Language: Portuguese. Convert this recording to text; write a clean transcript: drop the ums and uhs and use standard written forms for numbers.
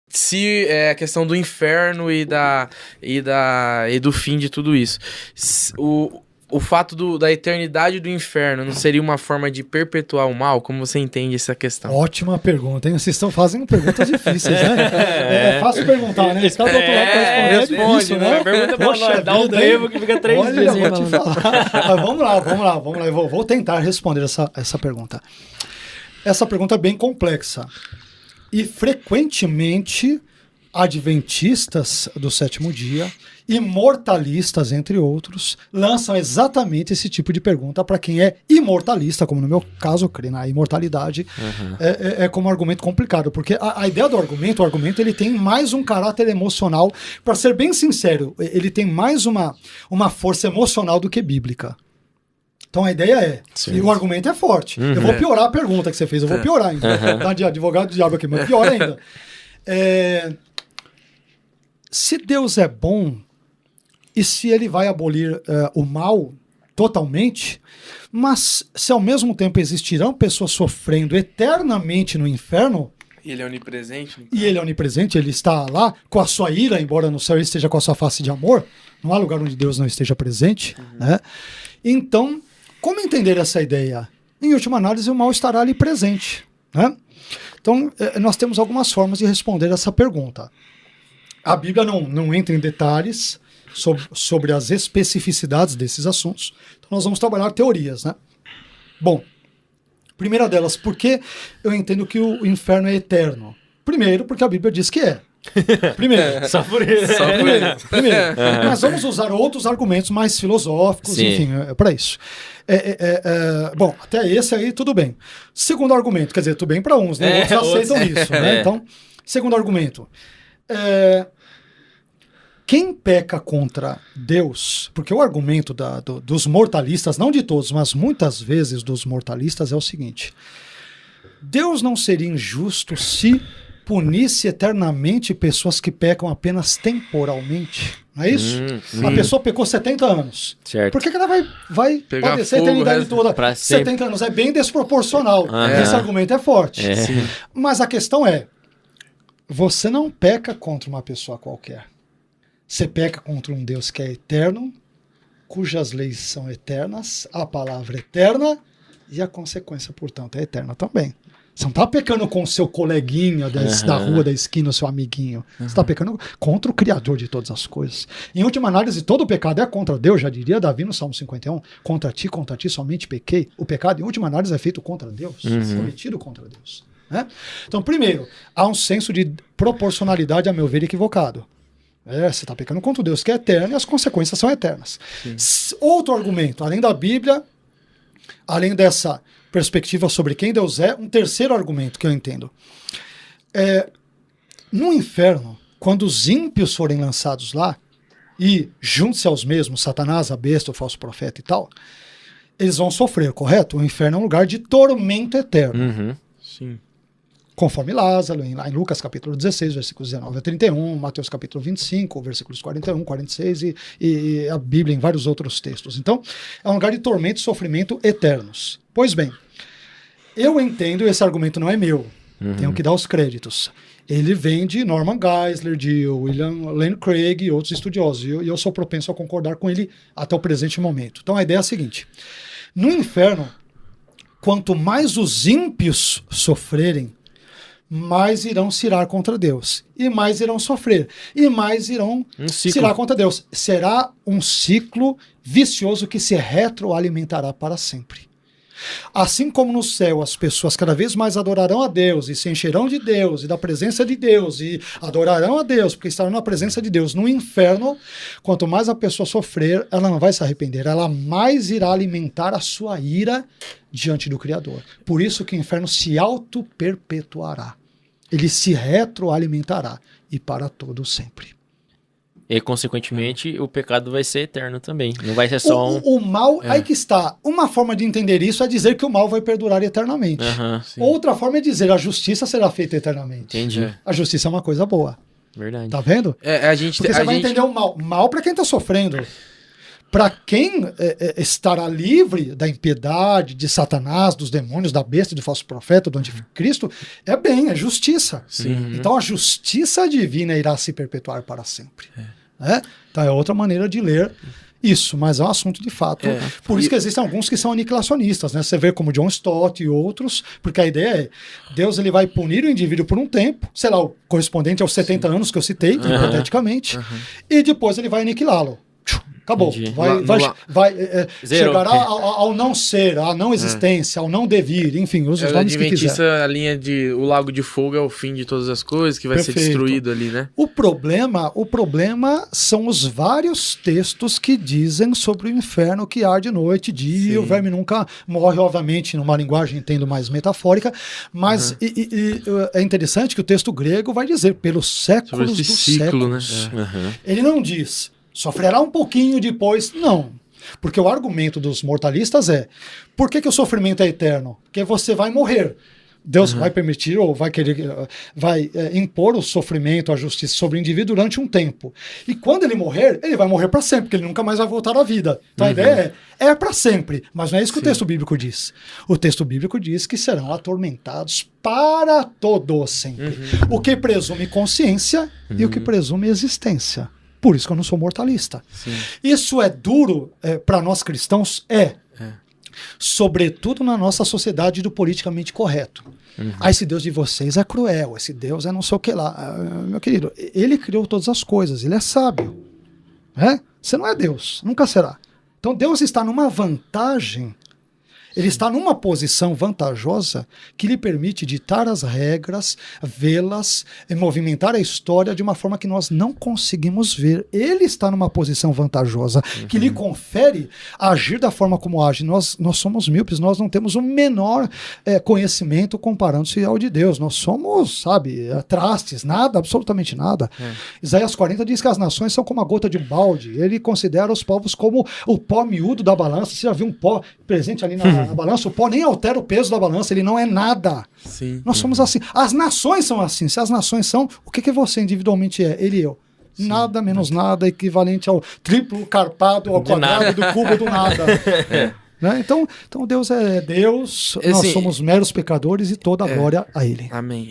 se a questão do inferno e do fim de tudo isso. O fato da eternidade do inferno não seria uma forma de perpetuar o mal? Como você entende essa questão? Ótima pergunta, hein? Vocês estão fazendo perguntas difíceis, né? É fácil perguntar, né? Esse cara do outro lado para responder é difícil, né? Pergunta pra nós, dá um trevo que fica 3 dias. Olha, vou te falar. Mas vamos lá. Eu vou tentar responder essa pergunta. Essa pergunta é bem complexa. E frequentemente, adventistas do sétimo dia e mortalistas, entre outros, lançam exatamente esse tipo de pergunta para quem é imortalista, como no meu caso, crê na imortalidade. É como um argumento complicado, porque a ideia do argumento, o argumento ele tem mais um caráter emocional. Para ser bem sincero, ele tem mais uma força emocional do que bíblica. Então a ideia é, e o argumento é forte. Eu vou piorar a pergunta que você fez, eu vou piorar ainda. Tá de advogado do diabo aqui, mas pior ainda. Se Deus é bom, e se ele vai abolir o mal totalmente, mas se ao mesmo tempo existirão pessoas sofrendo eternamente no inferno, ele é onipresente? E ele é onipresente, ele está lá com a sua ira, embora no céu ele esteja com a sua face de amor, não há lugar onde Deus não esteja presente, né? Então, como entender essa ideia? Em última análise, o mal estará ali presente, né? Então, nós temos algumas formas de responder essa pergunta. A Bíblia não entra em detalhes sobre as especificidades desses assuntos. Então nós vamos trabalhar teorias, né? Bom, primeira delas, por que eu entendo que o inferno é eterno? Primeiro, porque a Bíblia diz que é. Primeiro. Só por isso. Primeiro. Nós vamos usar outros argumentos mais filosóficos, enfim, para isso. Bom, até esse aí tudo bem. Segundo argumento, quer dizer, tudo bem para uns, né? Outros aceitam isso, né? Então, segundo argumento. Quem peca contra Deus, porque o argumento dos mortalistas, não de todos, mas muitas vezes dos mortalistas é o seguinte: Deus não seria injusto se punisse eternamente pessoas que pecam apenas temporalmente, não é isso? A pessoa pecou 70 anos. Certo. Por que ela vai padecer a eternidade toda? 70 anos é bem desproporcional. Esse argumento é forte. Mas a questão é, você não peca contra uma pessoa qualquer. Você peca contra um Deus que é eterno, cujas leis são eternas, a palavra é eterna e a consequência, portanto, é eterna também. Você não está pecando com o seu coleguinha da rua, da esquina, o seu amiguinho. Você está pecando contra o Criador de todas as coisas. Em última análise, todo pecado é contra Deus, já diria Davi no Salmo 51. Contra ti somente pequei. O pecado, em última análise, é feito contra Deus, cometido contra Deus. Né? Então, primeiro, há um senso de proporcionalidade, a meu ver, equivocado. Você está pecando contra o Deus que é eterno e as consequências são eternas. Outro argumento, além da Bíblia, além dessa perspectiva sobre quem Deus é, um terceiro argumento que eu entendo. No inferno, quando os ímpios forem lançados lá, e junte-se aos mesmos, Satanás, a besta, o falso profeta e tal, eles vão sofrer, correto? O inferno é um lugar de tormento eterno. Sim. Conforme Lázaro, lá em Lucas capítulo 16, versículos 19 a 31, Mateus capítulo 25, versículos 41, 46 e a Bíblia em vários outros textos. Então, é um lugar de tormento e sofrimento eternos. Pois bem, eu entendo, esse argumento não é meu, tenho que dar os créditos. Ele vem de Norman Geisler, de William Lane Craig e outros estudiosos, e eu sou propenso a concordar com ele até o presente momento. Então, a ideia é a seguinte: no inferno, quanto mais os ímpios sofrerem, mais irão se irar contra Deus, e mais irão sofrer, e mais irão se irar contra Deus. Será um ciclo vicioso que se retroalimentará para sempre. Assim como no céu as pessoas cada vez mais adorarão a Deus e se encherão de Deus e da presença de Deus e adorarão a Deus porque estarão na presença de Deus, no inferno, quanto mais a pessoa sofrer, ela não vai se arrepender, ela mais irá alimentar a sua ira diante do Criador. Por isso que o inferno se auto-perpetuará. Ele se retroalimentará e para todo sempre. E, consequentemente, o pecado vai ser eterno também. Não vai ser só o mal, aí que está. Uma forma de entender isso é dizer que o mal vai perdurar eternamente. Outra forma é dizer a justiça será feita eternamente. Entendi. A justiça é uma coisa boa. Verdade. Tá vendo? A gente, porque você vai entender o mal. Mal para quem está sofrendo. para quem estará livre da impiedade, de Satanás, dos demônios, da besta, do falso profeta, do anticristo, é bem, é justiça. Sim. Então a justiça divina irá se perpetuar para sempre. Né? Então é outra maneira de ler isso, mas é um assunto de fato. Por isso que existem alguns que são aniquilacionistas, né? Você vê como John Stott e outros, porque a ideia é, Deus ele vai punir o indivíduo por um tempo, sei lá, o correspondente aos 70 anos que eu citei, hipoteticamente, e depois ele vai aniquilá-lo. Acabou. Vai chegará ao não ser, à não existência, ao não devir, enfim, os nomes que quiser. A linha de o lago de fogo é o fim de todas as coisas, que vai ser destruído ali, né? O problema são os vários textos que dizem sobre o inferno que arde noite e dia, e o verme nunca morre, obviamente, numa linguagem entendo mais metafórica, mas é interessante que o texto grego vai dizer pelos séculos dos séculos. Né? Ele não diz sofrerá um pouquinho depois, não. Porque o argumento dos mortalistas é, por que o sofrimento é eterno? Porque você vai morrer. Deus vai permitir ou vai impor o sofrimento, a justiça sobre o indivíduo durante um tempo. E quando ele morrer, ele vai morrer para sempre, porque ele nunca mais vai voltar à vida. Então a ideia é para sempre. Mas não é isso que o texto bíblico diz. O texto bíblico diz que serão atormentados para todo sempre. O que presume consciência e o que presume existência. Por isso que eu não sou mortalista. Isso é duro para nós cristãos? Sobretudo na nossa sociedade do politicamente correto. Esse Deus de vocês é cruel, esse Deus é não sei o que lá. Meu querido, ele criou todas as coisas, ele é sábio. Você não é Deus, nunca será. Então Deus está numa vantagem, ele está numa posição vantajosa que lhe permite ditar as regras, vê-las e movimentar a história de uma forma que nós não conseguimos ver. Ele está numa posição vantajosa que lhe confere agir da forma como age. Nós somos míopes, nós não temos o menor conhecimento comparando-se ao de Deus. Nós somos, trastes, nada, absolutamente nada. Isaías 40 diz que as nações são como a gota de um balde. Ele considera os povos como o pó miúdo da balança. Você já viu um pó presente ali na balança? O pó nem altera o peso da balança, ele não é nada. Nós somos assim. As nações são assim. Se as nações são, o que você individualmente é? Ele e eu. Nada menos nada, equivalente ao triplo carpado, ao quadrado do cubo do nada. Né? Então Deus é Deus, nós somos meros pecadores e toda a glória a Ele. Amém.